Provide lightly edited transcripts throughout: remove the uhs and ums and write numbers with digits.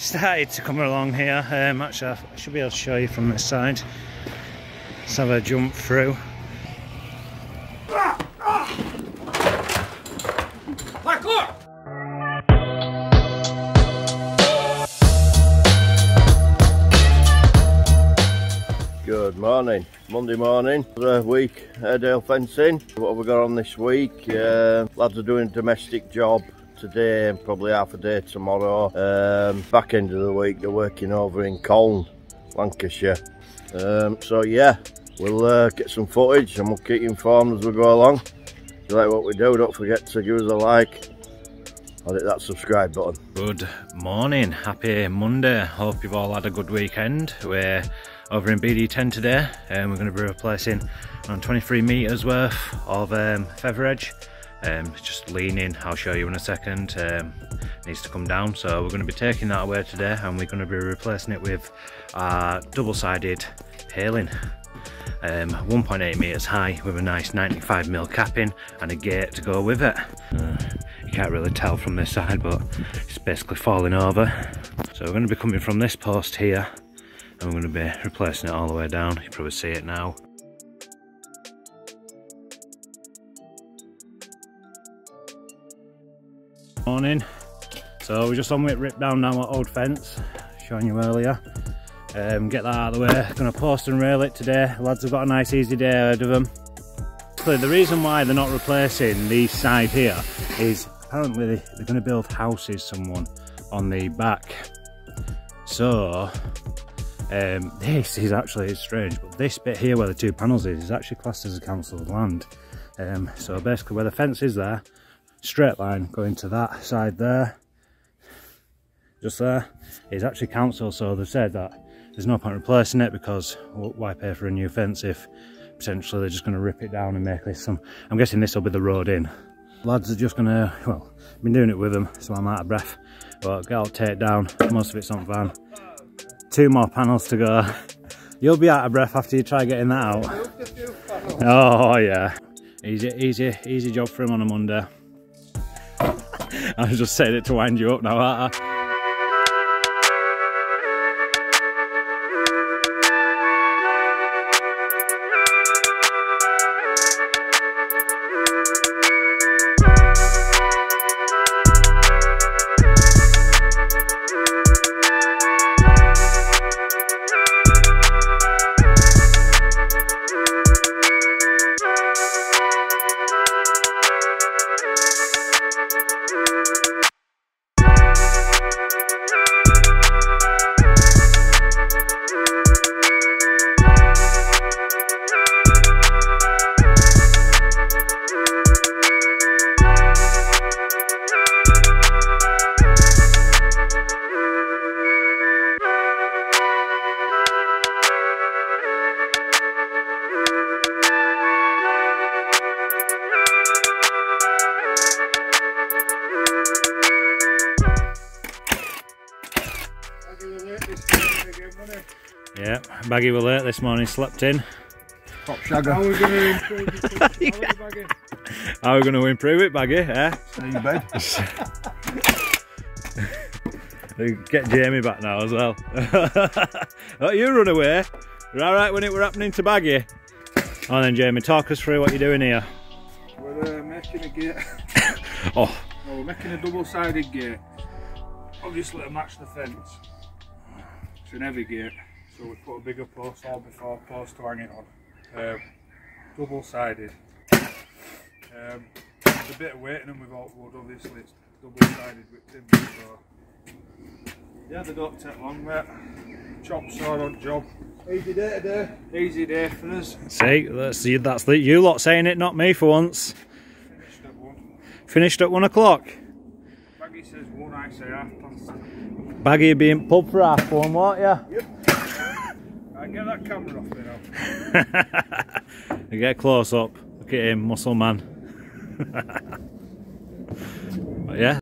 started to come along here. Actually, I should be able to show you from this side. Let's have a jump through. Good morning, Monday morning, the week Airedale fencing. What have we got on this week? Lads are doing a domestic job today and probably half a day tomorrow. Back end of the week they're working over in Colne, Lancashire. So yeah, we'll get some footage and we'll keep you informed as we go along. If you like what we do, don't forget to give us a like and hit that subscribe button. Good morning, happy Monday. Hope you've all had a good weekend. We're over in BD10 today and we're going to be replacing around 23 metres worth of feather edge. Just leaning, I'll show you in a second, needs to come down, so we're going to be taking that away today and we're going to be replacing it with double-sided paling, 1.8 metres high with a nice 95mm capping and a gate to go with it. You can't really tell from this side, but it's basically falling over. So we're going to be coming from this post here and we're going to be replacing it all the way down. You probably see it now. Morning. So we're just on with rip down now our old fence, showing you earlier. Get that out of the way. Going to post and rail it today. Lads have got a nice easy day ahead of them. So the reason why they're not replacing the side here is apparently they're going to build houses, someone, on the back. So this is actually, it's strange, but this bit here where the two panels is actually classed as a council's land. So basically where the fence is there, straight line going to that side there, just there, is actually council. So they've said that there's no point replacing it because why pay for a new fence if potentially they're just going to rip it down and make this some, I'm guessing this will be the road in. Lads are just going to, well, I've been doing it with them so I'm out of breath, but get all take down, most of it's on van. 2 more panels to go. You'll be out of breath after you try getting that out. Oh yeah, easy job for him on a Monday. I was just saying it to wind you up now, aren't I? Yeah, Baggy were late this morning, slept in. Top shagger. How are we going to improve it, Baggy? How are we going to improve it, Baggy? Eh? Stay in bed. Get Jamie back now as well. Don't you run away. You're alright when it were happening to Baggy. Oh, then Jamie, talk us through what you're doing here. We're making a gate. Oh. No, we're making a double-sided gate. Obviously to match the fence. It's an heavy gate, so we put a bigger post or before post to hang it on. Double-sided. There's a bit of weight in them without wood, obviously it's double-sided with timber, so yeah, they don't take long, mate. Chop saw on job. Easy day today. Easy day for us. See, that's you lot saying it, not me for once. Finished at 1. Finished at 1 o'clock. Baggy says 1, I say 1:30. Baggy would be in pub for 1:30, won't you? Yep. Right, get that camera off me now. Get close up. Look at him, muscle man. But yeah.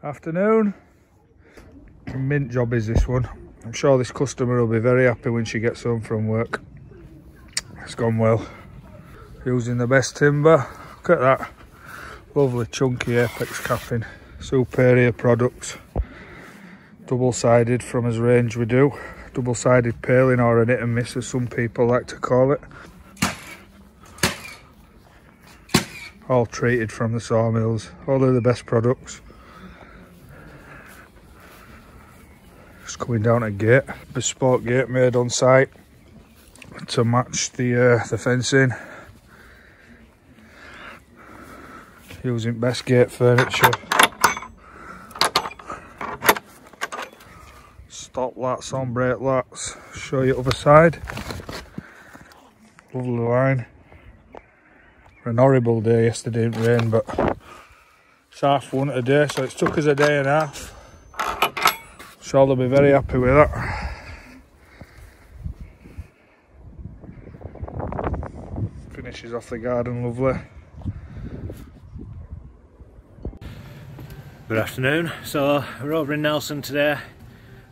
Afternoon. Mint job is this one. I'm sure this customer will be very happy when she gets home from work. It's gone well. Using the best timber. Look at that. Lovely chunky apex capping, superior products, double-sided from as range we do, double-sided paling, or an hit and miss as some people like to call it. All treated from the sawmills, all of the best products. Just coming down a gate, bespoke gate made on site to match the fencing. Using best gate furniture. Stop lats on brake lats. Show you other side. Lovely line. An horrible day yesterday, it didn't rain, but it's half one today, so it's took us a day and a half. Sure they'll be very happy with that. Finishes off the garden lovely. Good afternoon. So we're over in Nelson today,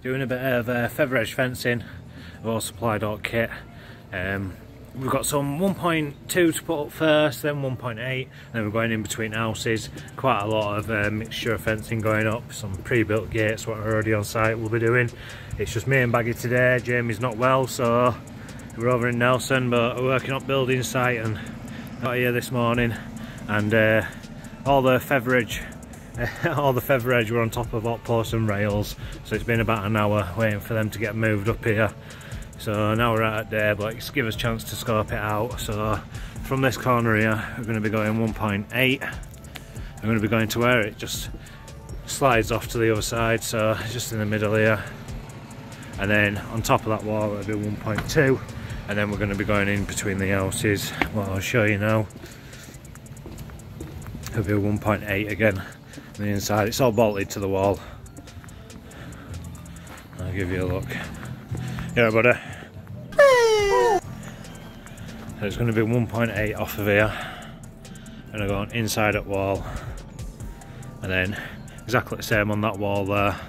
doing a bit of feather edge fencing of all supplied out kit. We've got some 1.2 to put up first, then 1.8, and then we're going in between houses. Quite a lot of mixture of fencing going up, some pre-built gates, what are already on site we'll be doing. It's just me and Baggy today. Jamie's not well, so we're over in Nelson, but we're working up building site and got here this morning, and all the feather edge were on top of hot posts and rails, so it's been about an hour waiting for them to get moved up here. So now we're out there, but it's give us a chance to scope it out. So from this corner here, we're going to be going 1.8. I'm going to be going to where it just slides off to the other side, so it's just in the middle here. And then on top of that wall it'll be 1.2, and then we're going to be going in between the houses. What I'll show you now, it'll be 1.8 again. On the inside, it's all bolted to the wall. I'll give you a look. Yeah, buddy. So it's going to be 1.8 off of here. And I'm going inside that wall, and then exactly the same on that wall there.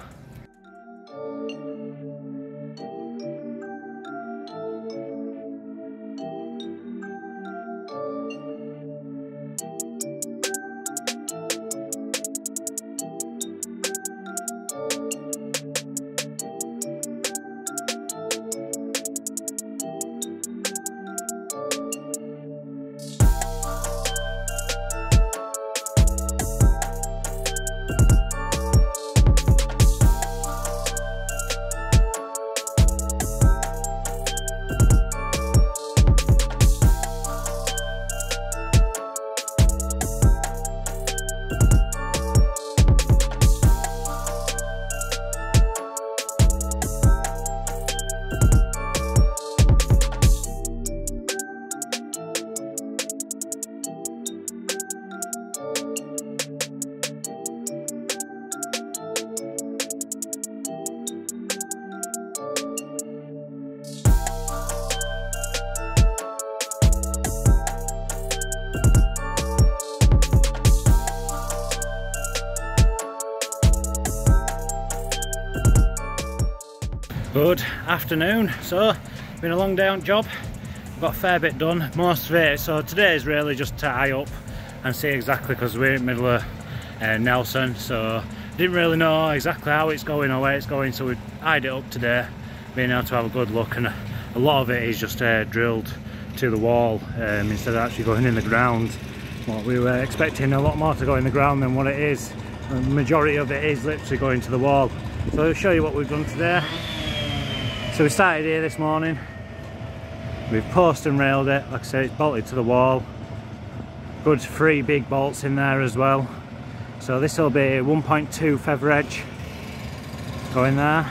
Good afternoon. So it's been a long day on job. I've got a fair bit done, most of it. So today is really just to eye up and see exactly, because we're in the middle of Nelson, so didn't really know exactly how it's going or where it's going, so we eyed it up today, being able to have a good look. And a lot of it is just drilled to the wall instead of actually going in the ground. What we were expecting a lot more to go in the ground than what it is. The majority of it is literally going to the wall. So I'll show you what we've done today. So we started here this morning, we've post and railed it, like I said, it's bolted to the wall. Good 3 big bolts in there as well. So this will be 1.2 feather edge going there,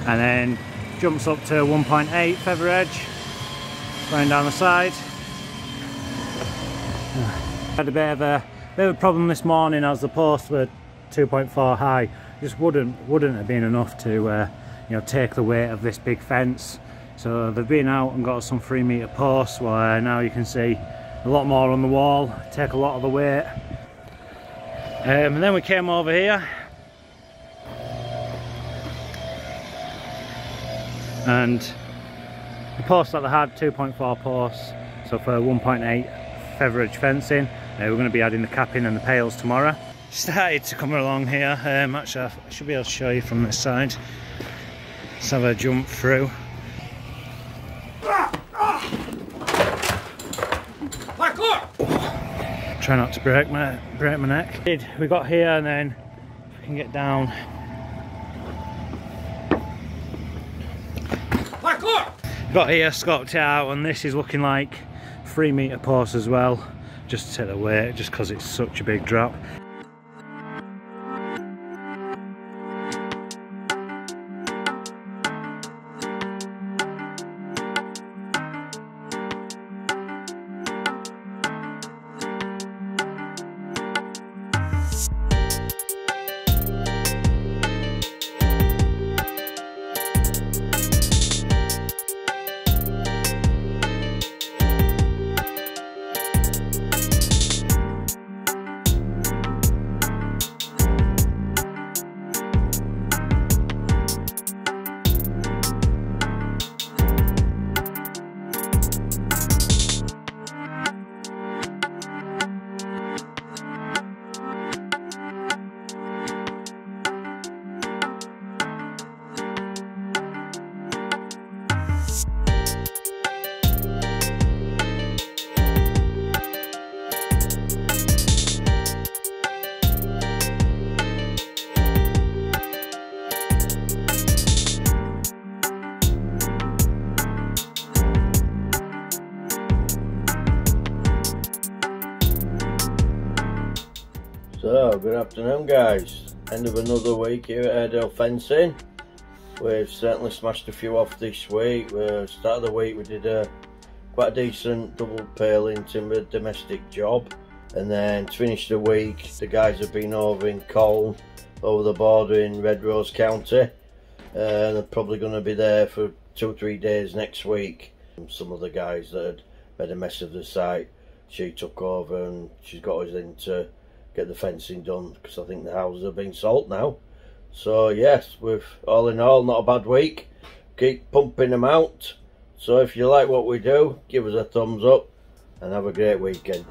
and then jumps up to 1.8 feather edge going down the side. Had a bit of a problem this morning as the posts were 2.4 high. Just wouldn't have been enough to you know, take the weight of this big fence. So they've been out and got some 3 metre posts, where now you can see a lot more on the wall, take a lot of the weight. And then we came over here and the post that they had, 2.4 posts, so for 1.8 feather edge fencing. We're going to be adding the capping and the pales tomorrow. Started to come along here. Actually, I should be able to show you from this side. Let's have a jump through. Try not to break my neck. We got here, and then we can get down. Got here, scoped it out, and this is looking like 3 metre posts as well, just to take the weight, just because it's such a big drop. So, good afternoon guys. End of another week here at Airedale Fencing. We've certainly smashed a few off this week. Start of the week we did quite a decent double paling timber domestic job, and then to finish the week the guys have been over in Colne, over the border in Red Rose County, and they're probably going to be there for 2 or 3 days next week. Some of the guys that had made a mess of the site, she took over and she's got us in to get the fencing done, because I think the houses are being sold now. So yes, we've all in all not a bad week. Keep pumping them out. So if you like what we do, give us a thumbs up and have a great weekend.